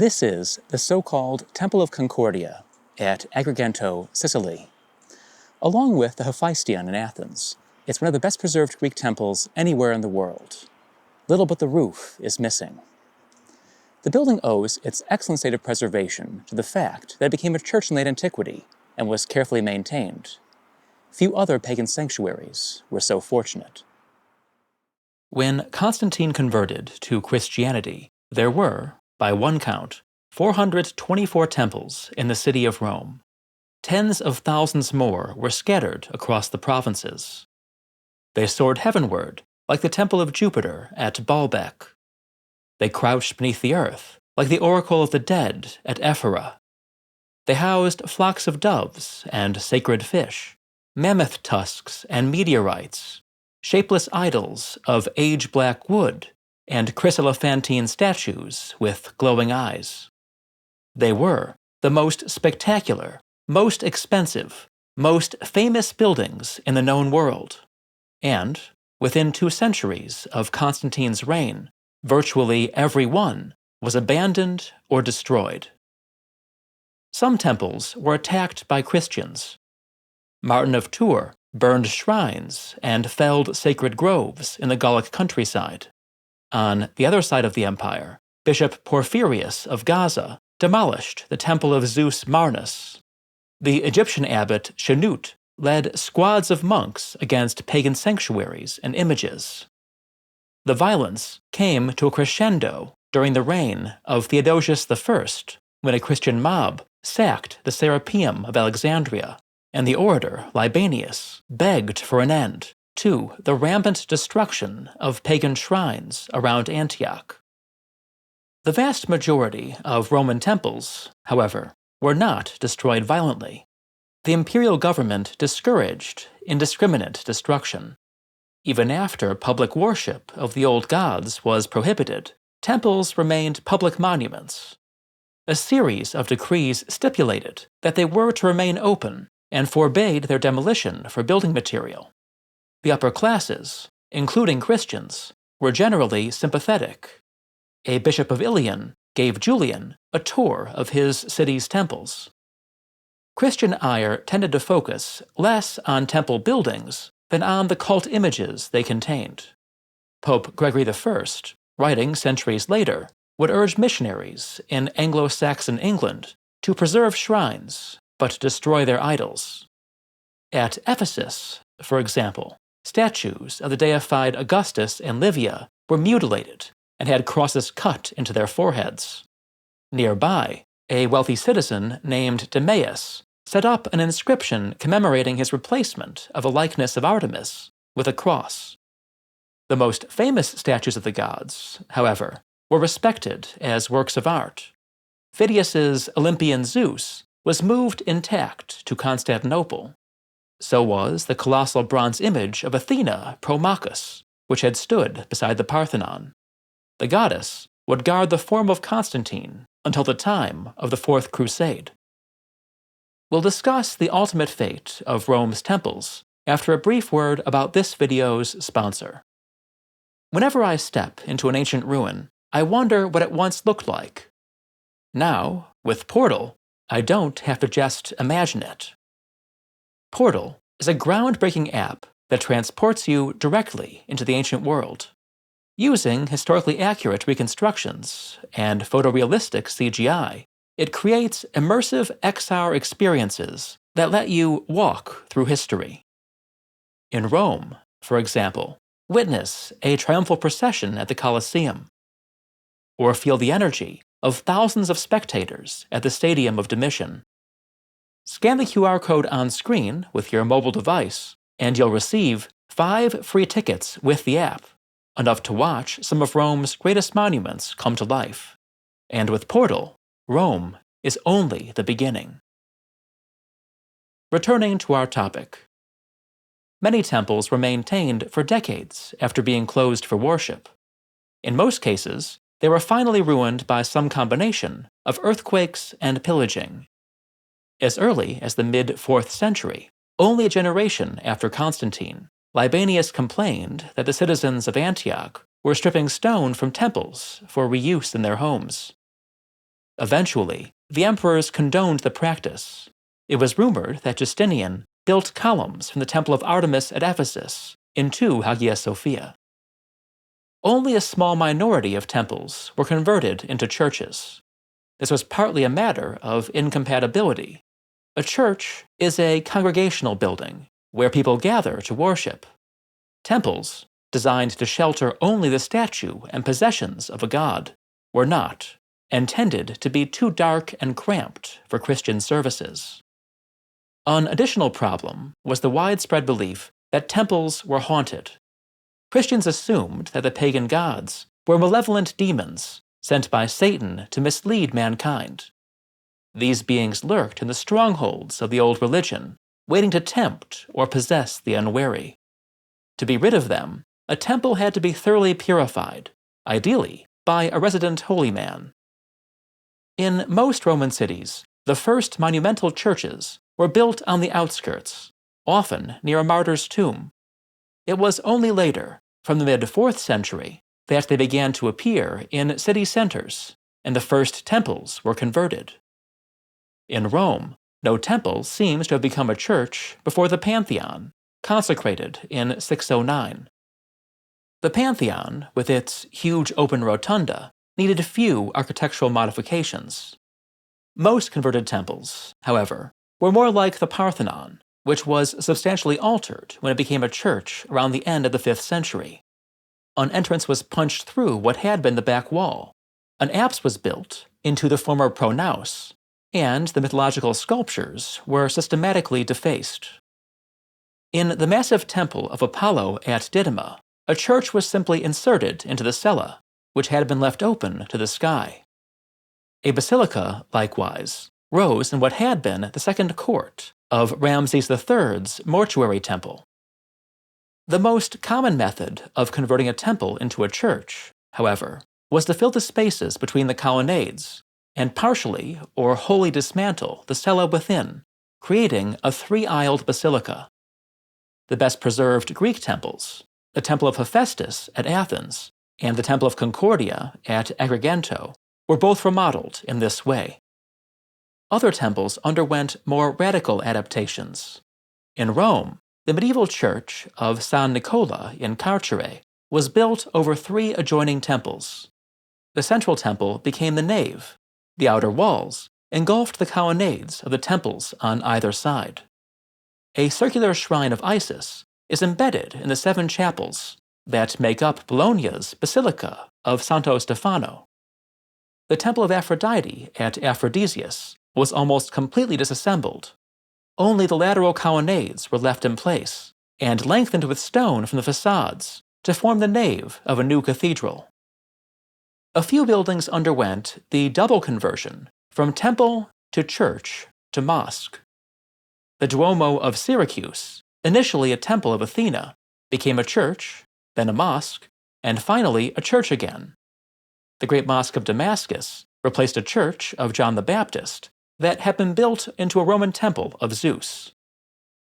This is the so-called Temple of Concordia at Agrigento, Sicily. Along with the Hephaestion in Athens, it's one of the best preserved Greek temples anywhere in the world. Little but the roof is missing. The building owes its excellent state of preservation to the fact that it became a church in late antiquity and was carefully maintained. Few other pagan sanctuaries were so fortunate. When Constantine converted to Christianity, there were, by one count, 424 temples in the city of Rome. Tens of thousands more were scattered across the provinces. They soared heavenward, like the temple of Jupiter at Baalbek. They crouched beneath the earth, like the oracle of the dead at Ephora. They housed flocks of doves and sacred fish, mammoth tusks and meteorites, shapeless idols of age-black wood, and chryselephantine statues with glowing eyes. They were the most spectacular, most expensive, most famous buildings in the known world. And, within 2 centuries of Constantine's reign, virtually every one was abandoned or destroyed. Some temples were attacked by Christians. Martin of Tours burned shrines and felled sacred groves in the Gallic countryside. On the other side of the empire, Bishop Porphyrius of Gaza demolished the temple of Zeus Marnus. The Egyptian abbot Shenut led squads of monks against pagan sanctuaries and images. The violence came to a crescendo during the reign of Theodosius I, when a Christian mob sacked the Serapeum of Alexandria, and the orator Libanius begged for an end to the rampant destruction of pagan shrines around Antioch. The vast majority of Roman temples, however, were not destroyed violently. The imperial government discouraged indiscriminate destruction. Even after public worship of the old gods was prohibited, temples remained public monuments. A series of decrees stipulated that they were to remain open and forbade their demolition for building material. The upper classes, including Christians, were generally sympathetic. A bishop of Ilion gave Julian a tour of his city's temples. Christian ire tended to focus less on temple buildings than on the cult images they contained. Pope Gregory I, writing centuries later, would urge missionaries in Anglo-Saxon England to preserve shrines, but destroy their idols. At Ephesus, for example, statues of the deified Augustus and Livia were mutilated and had crosses cut into their foreheads. Nearby, a wealthy citizen named Demeas set up an inscription commemorating his replacement of a likeness of Artemis with a cross. The most famous statues of the gods, however, were respected as works of art. Phidias's Olympian Zeus was moved intact to Constantinople. So was the colossal bronze image of Athena Promachus, which had stood beside the Parthenon. The goddess would guard the form of Constantine until the time of the Fourth Crusade. We'll discuss the ultimate fate of Rome's temples after a brief word about this video's sponsor. Whenever I step into an ancient ruin, I wonder what it once looked like. Now, with Portyl, I don't have to just imagine it. Portyl is a groundbreaking app that transports you directly into the ancient world. Using historically accurate reconstructions and photorealistic CGI, it creates immersive XR experiences that let you walk through history. In Rome, for example, witness a triumphal procession at the Colosseum, or feel the energy of thousands of spectators at the Stadium of Domitian. Scan the QR code on screen with your mobile device, and you'll receive 5 free tickets with the app, enough to watch some of Rome's greatest monuments come to life. And with Portyl, Rome is only the beginning. Returning to our topic. Many temples were maintained for decades after being closed for worship. In most cases, they were finally ruined by some combination of earthquakes and pillaging. As early as the mid-4th century, only a generation after Constantine, Libanius complained that the citizens of Antioch were stripping stone from temples for reuse in their homes. Eventually, the emperors condoned the practice. It was rumored that Justinian built columns from the Temple of Artemis at Ephesus into Hagia Sophia. Only a small minority of temples were converted into churches. This was partly a matter of incompatibility. A church is a congregational building where people gather to worship. Temples, designed to shelter only the statue and possessions of a god, were not, and tended to be too dark and cramped for Christian services. An additional problem was the widespread belief that temples were haunted. Christians assumed that the pagan gods were malevolent demons sent by Satan to mislead mankind. These beings lurked in the strongholds of the old religion, waiting to tempt or possess the unwary. To be rid of them, a temple had to be thoroughly purified, ideally by a resident holy man. In most Roman cities, the first monumental churches were built on the outskirts, often near a martyr's tomb. It was only later, from the mid-4th century, that they began to appear in city centers, and the first temples were converted. In Rome, no temple seems to have become a church before the Pantheon, consecrated in 609. The Pantheon, with its huge open rotunda, needed few architectural modifications. Most converted temples, however, were more like the Parthenon, which was substantially altered when it became a church around the end of the 5th century. An entrance was punched through what had been the back wall. An apse was built into the former pronaos, and the mythological sculptures were systematically defaced. In the massive temple of Apollo at Didyma, a church was simply inserted into the cella, which had been left open to the sky. A basilica, likewise, rose in what had been the second court of Ramses III's mortuary temple. The most common method of converting a temple into a church, however, was to fill the spaces between the colonnades and partially or wholly dismantle the cella within, creating a three-aisled basilica. The best-preserved Greek temples, the Temple of Hephaestus at Athens and the Temple of Concordia at Agrigento, were both remodeled in this way. Other temples underwent more radical adaptations. In Rome, the medieval church of San Nicola in Carcere was built over 3 adjoining temples. The central temple became the nave. The outer walls engulfed the colonnades of the temples on either side. A circular shrine of Isis is embedded in the 7 chapels that make up Bologna's Basilica of Santo Stefano. The Temple of Aphrodite at Aphrodisias was almost completely disassembled. Only the lateral colonnades were left in place and lengthened with stone from the facades to form the nave of a new cathedral. A few buildings underwent the double conversion from temple to church to mosque. The Duomo of Syracuse, initially a temple of Athena, became a church, then a mosque, and finally a church again. The Great Mosque of Damascus replaced a church of John the Baptist that had been built into a Roman temple of Zeus.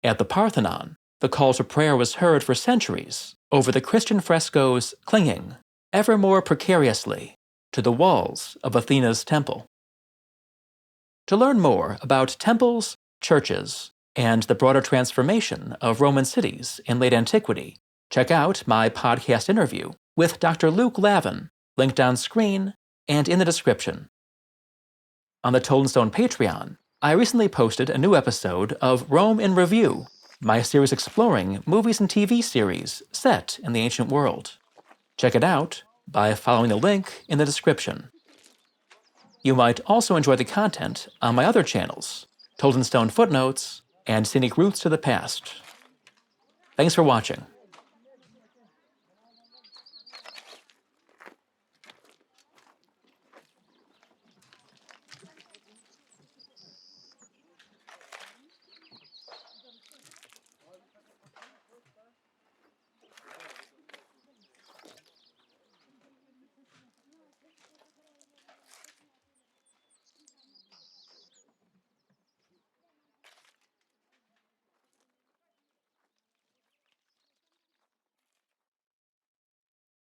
At the Parthenon, the call to prayer was heard for centuries over the Christian frescoes clinging, ever more precariously, to the walls of Athena's temple. To learn more about temples, churches, and the broader transformation of Roman cities in late antiquity, check out my podcast interview with Dr. Luke Lavan, linked on screen and in the description. On the Told in Stone Patreon, I recently posted a new episode of Rome in Review, my series exploring movies and TV series set in the ancient world. Check it out by following the link in the description. You might also enjoy the content on my other channels, Told in Stone Footnotes and Scenic Routes to the Past. Thanks for watching.